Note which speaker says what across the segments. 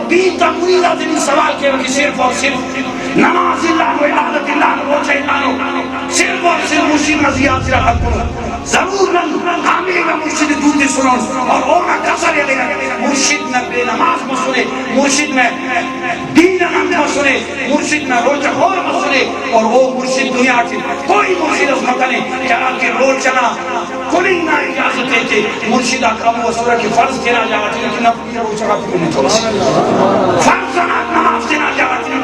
Speaker 1: دین کا مرید آدمی سوال کیا کہ صرف اور صرف نماز اللہ و عبادت اللہ و روچہ اللہ صرف اور صرف مرشد نزیات سے رحل کرو ضرور حامل کا مرشد دودھ سنون اور اونا کسر یا لگا مرشد نہ بے نماز مسئلے مرشد نہ دین نمت مسئلے مرشد نہ روچہ اور مسئلے اور وہ مرشد دنیا کی کوئی مرشد اس مکنے کیا کہ روچنا کوئی نہ اجازت دیتے مرشد اکرم و سورہ کی فرض دینا جاواتی لیکن اپنی روچہ کا پھر نہیں تو فرض نماز دینا جاواتی نہیں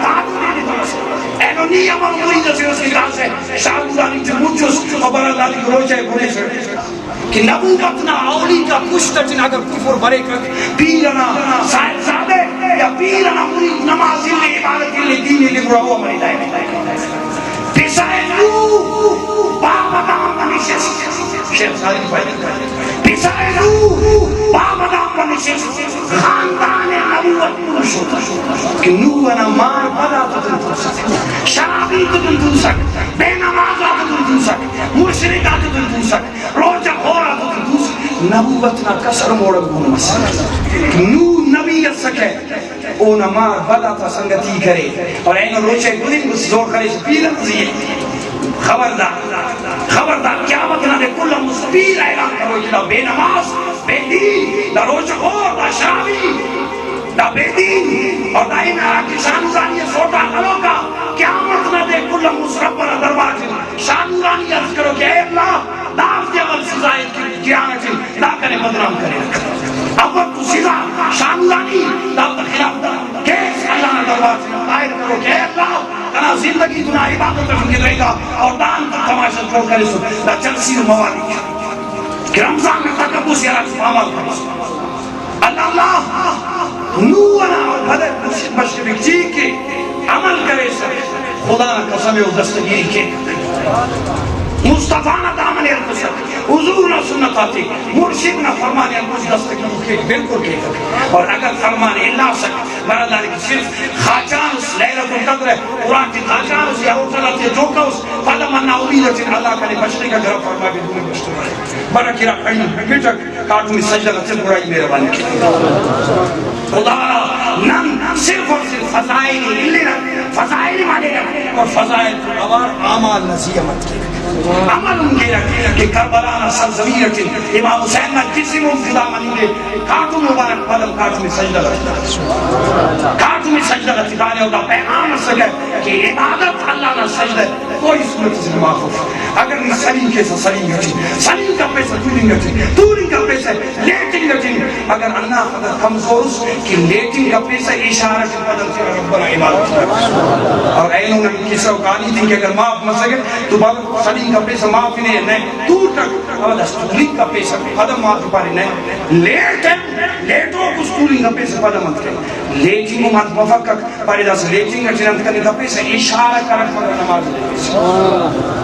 Speaker 1: আমার মুরিদ আছে ওই কাছে শাহজানি যে মুচুস খবর আল্লাহ কি রোজে বলেছে کہ نبوت نہ اولی کا پشتن اگر کفر برے کر پیرنا صاحبزادے یا پیرنا مرید نماز اللہ عبادت اللہ دین اللہ برہو ہماری دائیں پیسائے نو بابا دام بنیشس شیخ ساری فائدہ پیسائے نو بابا دام بنیشس خاندان نبوت پرشوتا کہ نو انا مار بدا تدن پرسک شرابی تدن پرسک بے نماز تدن پرسک مرشرک تدن پرسک روجہ خورا تدن پرسک نبوت نا کسر موڑا گون مسئلہ نو نبیت سکے اونا مار بدا تا سنگتی کرے اور اینو روچے گلن گس زور کرے سپیلت زیے خبردار قیامت نہ دے کل مستبیل اعلان کرو جدا بے نماز بے دین دا روچہ خور دا شرابی دا بے دین اور دا ایمارا کی شانوزانی سوٹا کرو کا قیامت نہ دے کل مصربر دربار شانوزانی عرض کرو کہ اے اللہ داف دے عمل سزائے کی جیانت لا کرے بدنام کرے اول تو سزا شانوزانی داف دا خلاف دا کیس اللہ نہ دربار سے دائر کرو کہ اے اللہ کنا زندگی دنیا عبادت رکھنے رہے گا اور دان تو تماشا چھوڑ کرے سو دا چلسیر موالی کہ رمضان میں تکبو سے رکھ عمل کرے سو اللہ نونا اور بدر مرشد مشرق جی کے عمل کرے سر خدا نہ قسم و دستگیری کے مصطفیٰ نہ دامن ارکسر حضور نہ سنت آتی مرشد نہ فرمانی انکوش دستگیری کے بلکل کے اور اگر فرمانی اللہ سک براداری کی صرف خاچانس لیلت القدر ہے قرآن کی خاچانس یا ہوتلت یا جوکاس فلم انہا امیدت اللہ کا لئے بچنے کا گرہ فرما بھی دونی بچتے ہیں برا کی رکھ کہیں بیٹک کارٹوں میں سجدہ لکھتے برائی میرے بانی کی خدا نم صرف اور صرف فضائل فضائل مانے گا اور فضائل اوار آمال نزیمت کی عمل ان کے رکھے کہ کربلانا سرزمین امام حسین نہ کسی منفدہ منی لے کارٹوں مبارک پدم کارٹوں میں سجدہ لکھتا کارٹوں میں سجدہ لکھتا ہے اور پیغام سکے کہ عبادت اللہ نہ سجدہ کوئی صورت سے معافوف اگر نہیں سلیم کیسا سلیم گھٹی سلیم کا پیسہ دورنگ گھٹی دورنگ کا پیسہ لیٹنگ گھٹی اگر اللہ قدر کمزور اس کہ لیٹنگ کا پیسہ اشارہ کے قدر سے ربنا عبادت اور اینوں نے کسی اوقانی تھی کہ اگر معاف نہ سکے تو بابا سلیم کا پیسہ معاف ہی نہیں ہے دور تک اب دستورنگ کا پیسہ قدم معاف پاری نہیں لیٹو کس دورنگ کا پیسہ قدم مت کرے لیٹنگ کو مت مفقق پاری دا سے لیٹنگ کا چنانت کرنے کا پیسہ اشارہ کرنے کا نماز دے پیسہ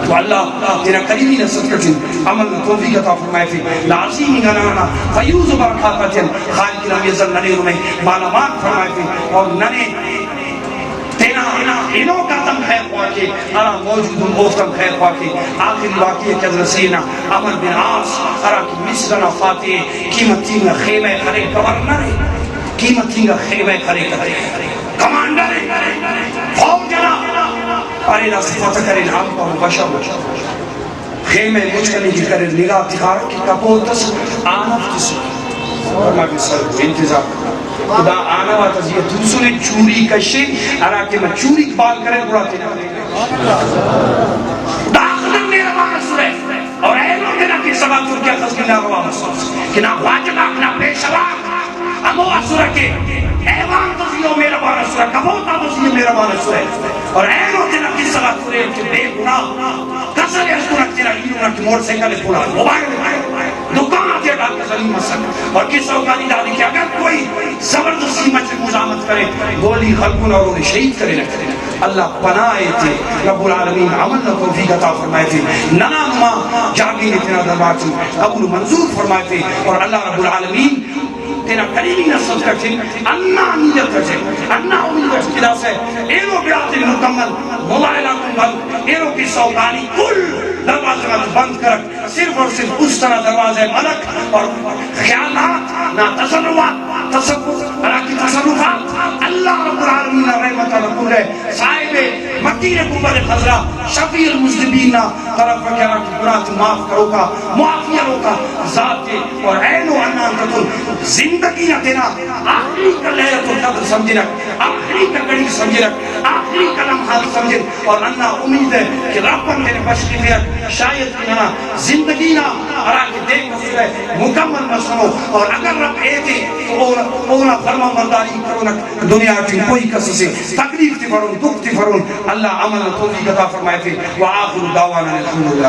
Speaker 1: تو اللہ تیرا قریبی نصد کرتن عمل توفیق عطا فرمائے فی لعظیمی غنانا فیوز و برکاتن خالق نام یزل ننے میں معلومات فرمائے فی اور ننے تینا انہوں کا تم خیر خواہ انا موجود اوفتم خیر خواہ آخری واقعی قدر سینا عمر بن عاص ارا کی مصرنا فاتح قیمتی میں خیمہ خرے گورنر قیمتی میں خیمہ خرے کمانڈر فوجنا پریدہ صفت کرے ہم کو بشر خیمہ مجھکنے کی کرے نگاہ تکار کی کپوتس آنف کسی فرما بھی سر انتظار خدا آنا واتا زیادہ دوسرے چوری کشے ارا کہ میں چوری کبال کرے براتے داخلن میرا مانا سورے اور اینو دینا کی سبا ترکیہ خزمی ناروا مسلس کہ نا واجبہ نا پیشوا امو سورہ کے ایوان تزیو میرا مانا سورہ کبوتا تزیو میرا مانا سورہ اور اینو دینا کی سبا ترکیہ کہ بے گناہ کسر اس کو رکھتے رہا انہوں نے موڑ سے کلے پورا موبائل دکان آتے ڈال کے سلیم مسک اور کس اوقانی ڈالی کہ اگر کوئی زبردستی مجھے مزامت کرے گولی خلقون اور انہیں شہید کرے لگتے اللہ پناہے تھے رب العالمین عمل نہ توفیق عطا فرمائے تھے ننا نما جاگی نے تینا دربار سے قبول منظور فرمائے تھے اور اللہ رب العالمین تینا قریبی نصد کرتے انہا امیدت کرتے انہا امیدت کدا سے ایرو بیات مکمل موبائلہ کنبل ایرو کی سوکانی کل دروازے میں بند کر صرف اور صرف اس طرح دروازے ملک اور خیالات نہ تصرفات تصرف کی تصرفات شفیع المذنبین طرف کیا کہ گناہ تو معاف کرو کا معافی رو کا ذات کے اور عین و انان تتل زندگی نہ دینا آخری کا لیلۃ القدر سمجھ رکھ آخری کا گھڑی سمجھ رکھ آخری کا لمحہ سمجھ اور انا امید ہے کہ رب تیرے بشریت شاید کہ زندگی نہ ارا کہ دیکھ گئے مکمل نہ سنو اور اگر رب اے دے تو اونا فرما برداری کرو نہ دنیا کی کوئی کسی سے تکلیف تھی فرون دکھ تھی فرون اللہ عمل توفیق عطا فرمائے تھے وآخر دعوانا الحمدللہ.